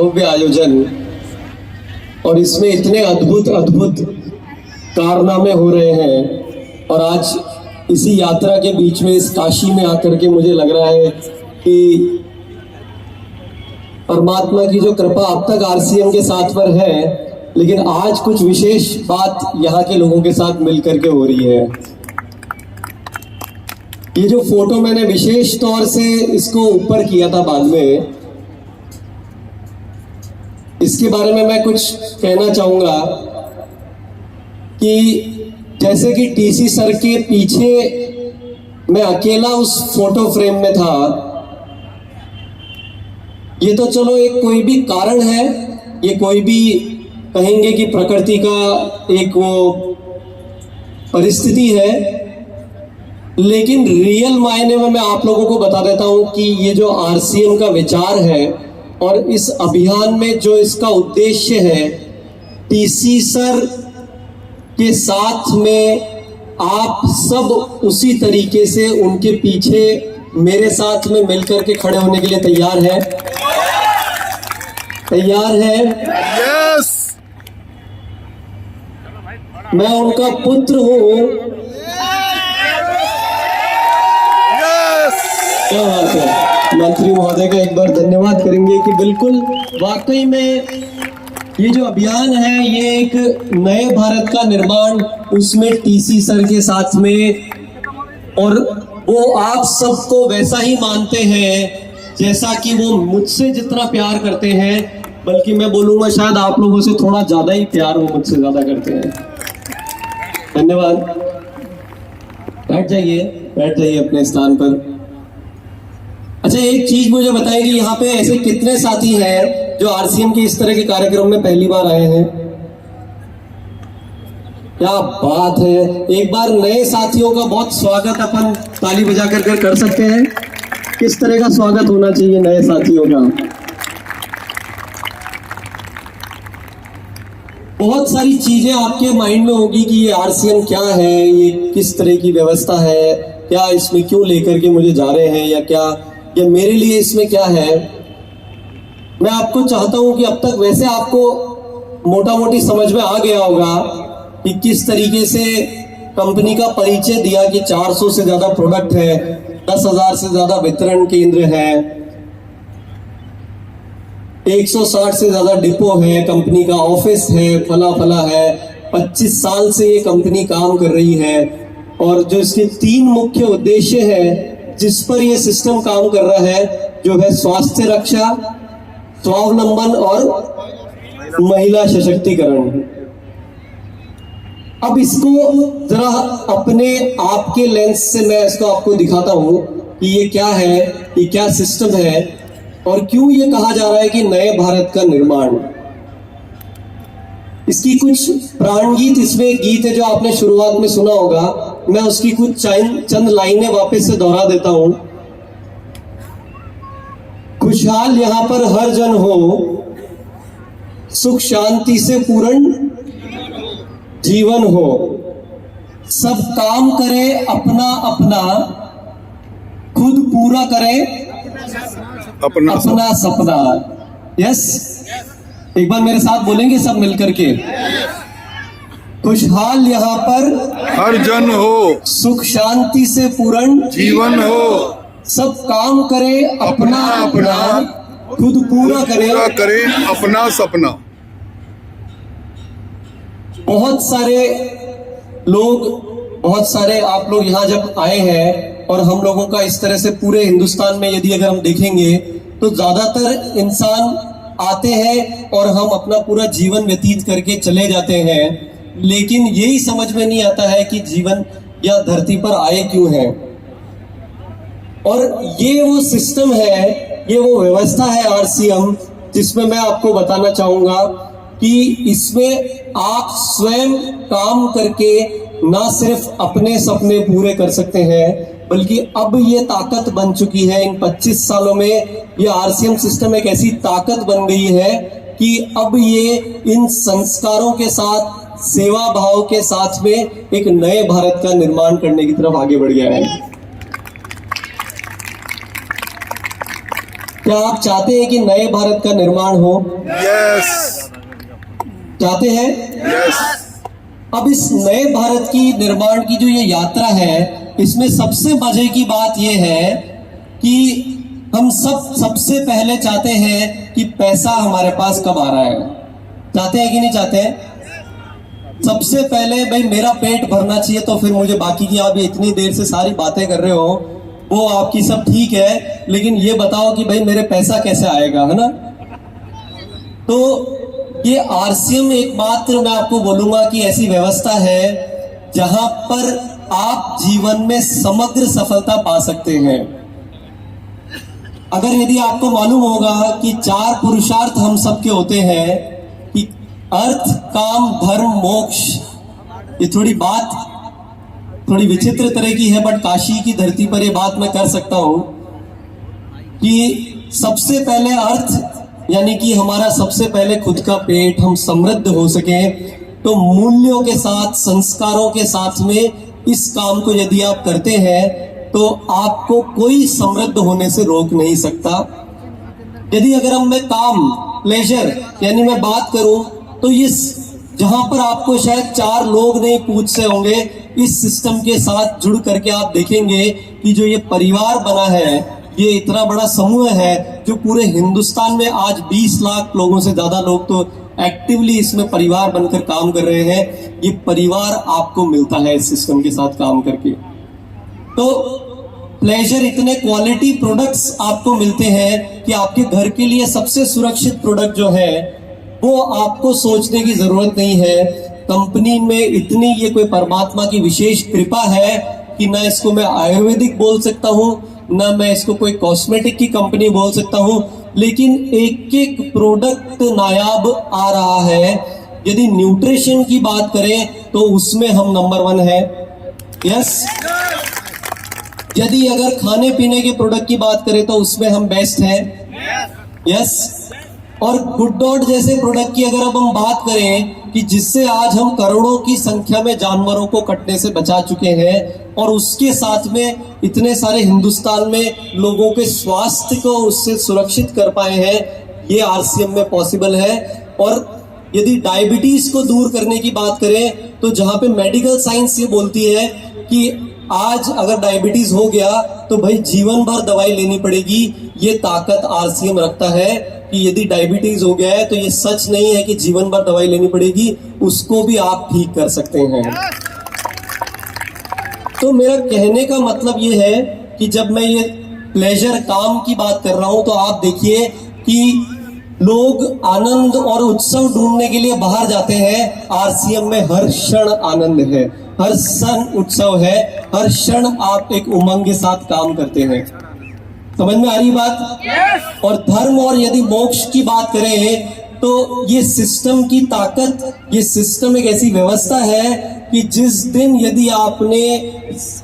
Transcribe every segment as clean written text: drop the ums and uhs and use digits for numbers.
भव्य आयोजन और इसमें इतने अद्भुत अद्भुत कारनामे हो रहे हैं। और आज इसी यात्रा के बीच में इस काशी में आकर के मुझे लग रहा है कि परमात्मा की जो कृपा अब तक आरसीएम के साथ पर है, लेकिन आज कुछ विशेष बात यहाँ के लोगों के साथ मिलकर के हो रही है। ये जो फोटो मैंने विशेष तौर से इसको ऊपर किया था बाद में, इसके बारे में मैं कुछ कहना चाहूंगा कि जैसे कि टीसी सर के पीछे मैं अकेला उस फोटो फ्रेम में था, ये तो चलो एक कोई भी कारण है, ये कोई भी कहेंगे कि प्रकृति का एक वो परिस्थिति है, लेकिन रियल मायने में मैं आप लोगों को बता देता हूं कि ये जो आरसीएम का विचार है और इस अभियान में जो इसका उद्देश्य है, टीसी सर के साथ में आप सब उसी तरीके से उनके पीछे मेरे साथ में मिलकर के खड़े होने के लिए तैयार है? तैयार है? यस। मैं उनका पुत्र हूं। क्या बात है। मंत्री महोदय का एक बार धन्यवाद करेंगे कि बिल्कुल वाकई में ये जो अभियान है ये एक नए भारत का निर्माण, उसमें टीसी सर के साथ में, और वो आप सबको वैसा ही मानते हैं जैसा कि वो मुझसे जितना प्यार करते हैं, बल्कि मैं बोलूंगा शायद आप लोगों से थोड़ा ज्यादा ही प्यार वो मुझसे ज्यादा करते हैं। धन्यवाद। बैठ जाइए अपने स्थान पर। अच्छा, एक चीज मुझे बताइए कि यहाँ पे ऐसे कितने साथी हैं जो आरसीएम के इस तरह के कार्यक्रम में पहली बार आए हैं? क्या बात है। एक बार नए साथियों का बहुत स्वागत अपन ताली बजा कर सकते हैं। किस तरह का स्वागत होना चाहिए नए साथियों का? बहुत सारी चीजें आपके माइंड में होगी कि ये आरसीएम क्या है, ये किस तरह की व्यवस्था है, क्या इसमें क्यों लेकर के मुझे जा रहे हैं, या क्या ये मेरे लिए इसमें क्या है। मैं आपको चाहता हूं कि अब तक वैसे आपको मोटा मोटी समझ में आ गया होगा कि किस तरीके से कंपनी का परिचय दिया कि 400 से ज्यादा प्रोडक्ट है, 10,000 से ज्यादा वितरण केंद्र है, 160 से ज्यादा डिपो है, कंपनी का ऑफिस है, फला फला है, 25 साल से ये कंपनी काम कर रही है। और जो इसके 3 मुख्य उद्देश्य है जिस पर ये सिस्टम काम कर रहा है, जो है स्वास्थ्य रक्षा, स्वावलंबन और महिला सशक्तिकरण। अब इसको जरा अपने आपके लेंस से मैं इसको आपको दिखाता हूं कि ये क्या है, ये क्या सिस्टम है और क्यों ये कहा जा रहा है कि नए भारत का निर्माण। इसकी कुछ प्राण गीत, इसमें गीत है जो आपने शुरुआत में सुना होगा, मैं उसकी कुछ चंद लाइनें वापस से दोहरा देता हूं। खुशहाल यहां पर हर जन हो, सुख शांति से पूर्ण जीवन हो, सब काम करे अपना अपना, खुद पूरा करे अपना सपना। यस, एक बार मेरे साथ बोलेंगे सब मिलकर के। खुशहाल यहाँ पर हर जन हो, सुख शांति से पूर्ण जीवन हो, सब काम करे अपना अपना, खुद पूरा करे अपना सपना। बहुत सारे आप लोग यहाँ जब आए हैं, और हम लोगों का इस तरह से पूरे हिंदुस्तान में यदि अगर हम देखेंगे तो ज्यादातर इंसान आते हैं और हम अपना पूरा जीवन व्यतीत करके चले जाते हैं, लेकिन यही समझ में नहीं आता है कि जीवन या धरती पर आए क्यों है। और ये वो सिस्टम है, ये वो व्यवस्था है आरसीएम, जिसमें मैं आपको बताना चाहूंगा कि इसमें आप स्वयं काम करके ना सिर्फ अपने सपने पूरे कर सकते हैं, बल्कि अब ये ताकत बन चुकी है। इन 25 सालों में ये आरसीएम सिस्टम एक ऐसी ताकत बन गई है कि अब ये इन संस्कारों के साथ, सेवा भाव के साथ में एक नए भारत का निर्माण करने की तरफ आगे बढ़ गया है। क्या आप चाहते हैं कि नए भारत का निर्माण हो? यस चाहते हैं? यस अब इस नए भारत की निर्माण की जो ये यात्रा है, इसमें सबसे मजे की बात ये है कि हम सबसे पहले चाहते हैं कि पैसा हमारे पास कब आ रहा है। चाहते हैं कि नहीं चाहते हैं? सबसे पहले भाई मेरा पेट भरना चाहिए, तो फिर मुझे बाकी की आप ये इतनी देर से सारी बातें कर रहे हो वो आपकी सब ठीक है, लेकिन ये बताओ कि भाई मेरे पैसा कैसे आएगा, है ना? तो ये आरसीएम एकमात्र मैं आपको बोलूंगा कि ऐसी व्यवस्था है जहां पर आप जीवन में समग्र सफलता पा सकते हैं। अगर यदि आपको मालूम होगा कि 4 पुरुषार्थ हम सबके होते हैं कि अर्थ, काम, धर्म, मोक्ष, ये थोड़ी विचित्र तरह की है, बट काशी की धरती पर ये बात मैं कर सकता हूं कि सबसे पहले अर्थ यानी कि हमारा सबसे पहले खुद का पेट, हम समृद्ध हो सके, तो मूल्यों के साथ, संस्कारों के साथ में इस काम को यदि आप करते हैं तो आपको कोई समृद्ध होने से रोक नहीं सकता। यदि अगर हम मैं काम, प्लेजर यानी मैं बात करूं तो इस जहां पर आपको शायद 4 लोग नहीं पूछ से होंगे, इस सिस्टम के साथ जुड़ करके आप देखेंगे कि जो ये परिवार बना है, ये इतना बड़ा समूह है जो पूरे हिंदुस्तान में आज 20 लाख लोगों से ज्यादा लोग तो एक्टिवली इसमें परिवार बनकर काम कर रहे हैं। ये परिवार आपको मिलता है इस सिस्टम के साथ काम करके। तो प्लेजर, इतने क्वालिटी प्रोडक्ट्स आपको मिलते हैं कि आपके घर के लिए सबसे सुरक्षित प्रोडक्ट जो है वो आपको सोचने की जरूरत नहीं है। कंपनी में इतनी ये कोई परमात्मा की विशेष कृपा है कि ना इसको मैं आयुर्वेदिक बोल सकता हूँ, ना मैं इसको कोई कॉस्मेटिक की कंपनी बोल सकता हूँ, लेकिन एक एक प्रोडक्ट नायाब आ रहा है। यदि न्यूट्रिशन की बात करें तो उसमें हम नंबर 1 है। यस। यदि अगर खाने पीने के प्रोडक्ट की बात करें तो उसमें हम बेस्ट हैं। यस। और गुड डॉट जैसे प्रोडक्ट की अगर अब हम बात करें कि जिससे आज हम करोड़ों की संख्या में जानवरों को कटने से बचा चुके हैं और उसके साथ में इतने सारे हिंदुस्तान में लोगों के स्वास्थ्य को उससे सुरक्षित कर पाए हैं, ये आरसीएम में पॉसिबल है। और यदि डायबिटीज को दूर करने की बात करें तो जहां पे मेडिकल साइंस ये बोलती है कि आज अगर डायबिटीज हो गया तो भाई जीवन भर दवाई लेनी पड़ेगी, ये ताकत आरसीएम रखता है कि यदि डायबिटीज हो गया है तो ये सच नहीं है कि जीवन भर दवाई लेनी पड़ेगी, उसको भी आप ठीक कर सकते हैं। तो मेरा कहने का मतलब ये है कि जब मैं ये प्लेजर, काम की बात कर रहा हूं तो आप देखिए कि लोग आनंद और उत्सव ढूंढने के लिए बाहर जाते हैं। आरसीएम में हर क्षण आनंद है, हर क्षण उत्सव है, हर क्षण आप एक उमंग के साथ काम करते हैं। समझ में आ रही बात? yes! और धर्म और यदि मोक्ष की बात करें तो ये सिस्टम की ताकत, ये सिस्टम एक ऐसी व्यवस्था है कि जिस दिन यदि आपने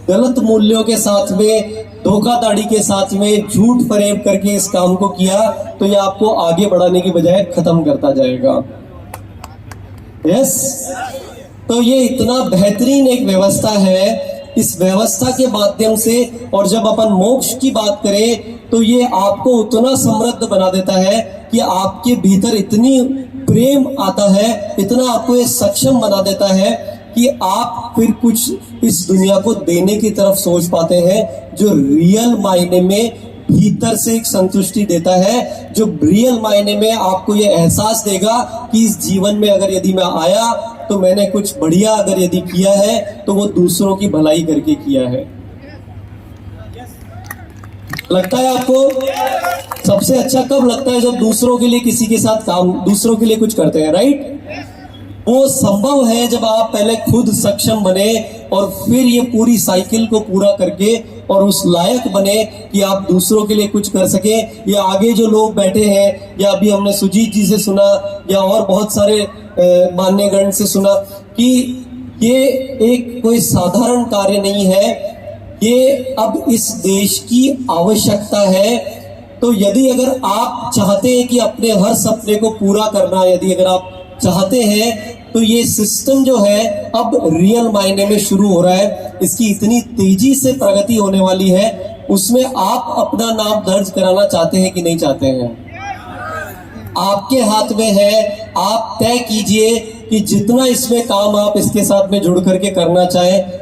गलत मूल्यों के साथ में, धोखाधड़ी के साथ में, झूठ फरेब करके इस काम को किया तो ये आपको आगे बढ़ाने की बजाय खत्म करता जाएगा। यस। तो ये इतना बेहतरीन एक व्यवस्था है। इस व्यवस्था के माध्यम से, और जब अपन मोक्ष की बात करें तो ये आपको उतना समृद्ध बना देता है कि आपके भीतर इतनी प्रेम आता है, इतना आपको ये सक्षम बना देता है कि आप फिर कुछ इस दुनिया को देने की तरफ सोच पाते हैं, जो रियल मायने में भीतर से एक संतुष्टि देता है, जो रियल मायने में आपको ये एहसास देगा कि इस जीवन में अगर यदि मैं आया तो मैंने कुछ बढ़िया अगर यदि किया है तो वो दूसरों की भलाई करके किया है। लगता है आपको? सबसे अच्छा कब लगता है? जब दूसरों के लिए किसी के साथ काम, दूसरों के लिए कुछ करते हैं, राइट? वो संभव है जब आप पहले खुद सक्षम बने और फिर ये पूरी साइकिल को पूरा करके और उस लायक बने कि आप दूसरों के लिए कुछ कर सके। या आगे जो लोग बैठे हैं, या अभी हमने सुजीत जी से सुना या और बहुत सारे मान्यगण से सुना कि ये एक कोई साधारण कार्य नहीं है, ये अब इस देश की आवश्यकता है। तो यदि अगर आप चाहते हैं कि अपने हर सपने को पूरा करना, यदि अगर आप चाहते हैं तो ये सिस्टम जो है अब रियल मायने में शुरू हो रहा है, इसकी इतनी तेजी से प्रगति होने वाली है। उसमें आप अपना नाम दर्ज कराना चाहते हैं कि नहीं चाहते हैं? आपके हाथ में है। आप तय कीजिए कि जितना इसमें काम आप इसके साथ में जुड़ करके करना चाहें।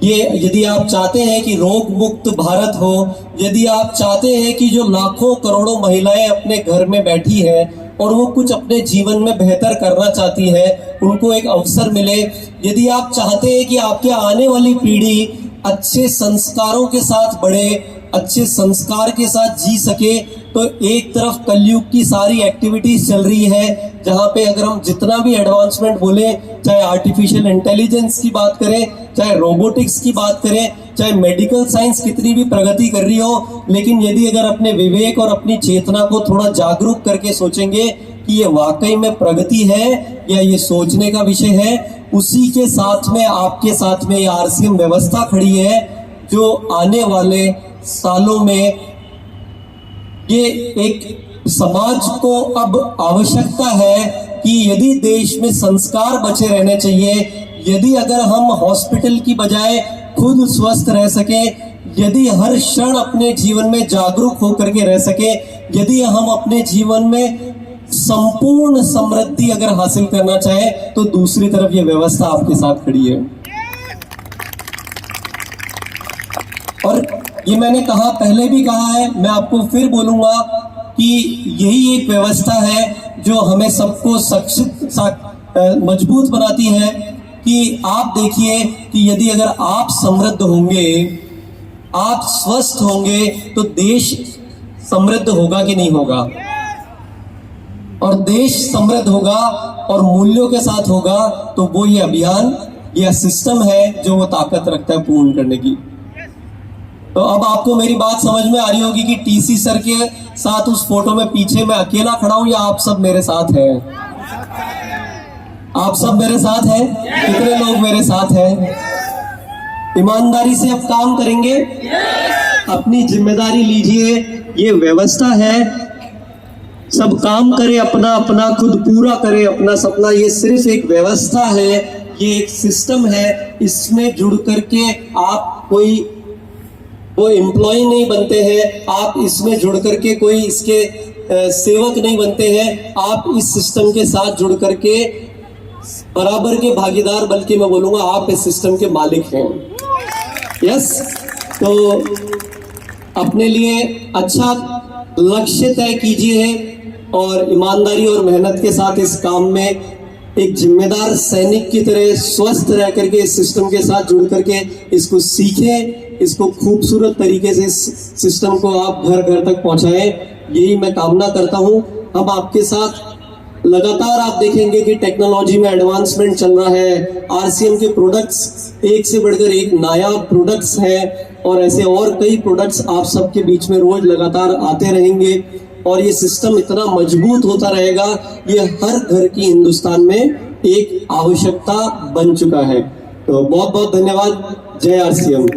ये यदि आप चाहते हैं कि रोग मुक्त भारत हो, यदि आप चाहते हैं कि जो लाखों करोड़ों महिलाएं अपने घर में बैठी है और वो कुछ अपने जीवन में बेहतर करना चाहती है, उनको एक अवसर मिले, यदि आप चाहते हैं कि आपके आने वाली पीढ़ी अच्छे संस्कारों के साथ बढ़े, अच्छे संस्कार के साथ जी सके, तो एक तरफ कलयुग की सारी एक्टिविटीज चल रही है जहां पे अगर हम जितना भी एडवांसमेंट बोले, चाहे आर्टिफिशियल इंटेलिजेंस की बात करें, चाहे रोबोटिक्स की बात करें, चाहे मेडिकल साइंस कितनी भी प्रगति कर रही हो, लेकिन यदि अगर अपने विवेक और अपनी चेतना को थोड़ा जागरूक करके सोचेंगे कि ये वाकई में प्रगति है या ये सोचने का विषय है, उसी के साथ में आपके साथ में ये आरसीएम व्यवस्था खड़ी है जो आने वाले सालों में ये एक समाज को अब आवश्यकता है कि यदि देश में संस्कार बचे रहने चाहिए, यदि अगर हम हॉस्पिटल की बजाय खुद स्वस्थ रह सके, यदि हर क्षण अपने जीवन में जागरूक होकर के रह सके, यदि हम अपने जीवन में संपूर्ण समृद्धि अगर हासिल करना चाहे, तो दूसरी तरफ ये व्यवस्था आपके साथ खड़ी है। और ये मैंने कहा, पहले भी कहा है, मैं आपको फिर बोलूंगा कि यही एक व्यवस्था है जो हमें सबको मजबूत बनाती है। कि आप देखिए कि यदि अगर आप समृद्ध होंगे, आप स्वस्थ होंगे, तो देश समृद्ध होगा कि नहीं होगा? और देश समृद्ध होगा और मूल्यों के साथ होगा, तो वो ये अभियान, यह सिस्टम है जो वो ताकत रखता है पूर्ण करने की। तो अब आपको मेरी बात समझ में आ रही होगी कि टीसी सर के साथ उस फोटो में पीछे मैं अकेला खड़ा हूं या आप सब मेरे साथ हैं? आप सब मेरे साथ हैं? कितने लोग मेरे साथ हैं? ईमानदारी से अब काम करेंगे, अपनी जिम्मेदारी लीजिए। ये व्यवस्था है, सब काम करे अपना अपना, खुद पूरा करे अपना सपना। ये सिर्फ एक व्यवस्था है, ये एक सिस्टम है। इसमें जुड़ करके आप कोई वो एम्प्लॉय नहीं बनते हैं, आप इसमें जुड़ करके कोई इसके सेवक नहीं बनते हैं। आप इस सिस्टम के साथ जुड़ करके बराबर के भागीदार, बल्कि मैं बोलूंगा आप इस सिस्टम के मालिक हैं। यस, तो अपने लिए अच्छा लक्ष्य तय कीजिए और ईमानदारी और मेहनत के साथ इस काम में एक जिम्मेदार सैनिक की तरह स्वस्थ रह करके इस सिस्टम के साथ जुड़ करके इसको सीखें, इसको खूबसूरत तरीके से इस सिस्टम को आप घर घर तक पहुंचाएं। यही मैं कामना करता हूं। हम आपके साथ लगातार, आप देखेंगे कि टेक्नोलॉजी में एडवांसमेंट चल रहा है, आरसीएम के प्रोडक्ट्स एक से बढ़कर एक नायाब प्रोडक्ट्स हैं और ऐसे और कई प्रोडक्ट्स आप सबके बीच में रोज लगातार आते रहेंगे और ये सिस्टम इतना मजबूत होता रहेगा, ये हर घर की हिंदुस्तान में एक आवश्यकता बन चुका है। तो बहुत बहुत धन्यवाद। जय आरसीएम।